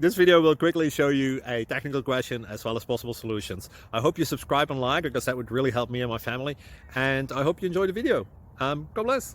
This video will quickly show you a technical question as well as possible solutions. I hope you subscribe and like, because that would really help me and my family. And I hope you enjoy the video. God bless.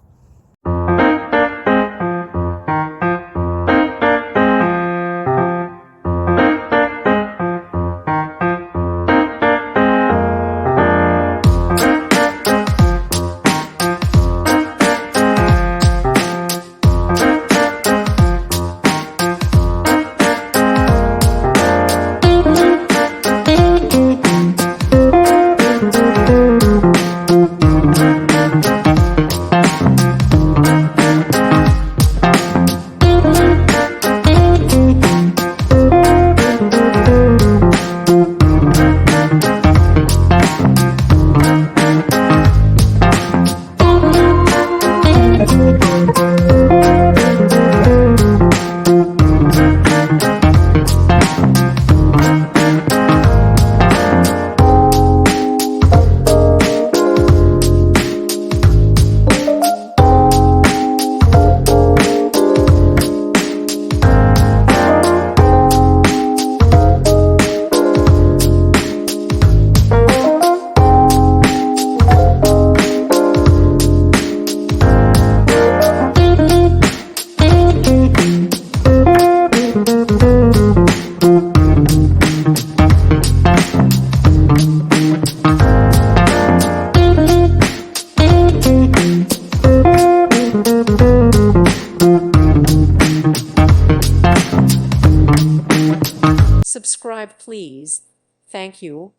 Subscribe, please. Thank you.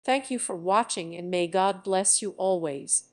Thank you for watching, and may God bless you always.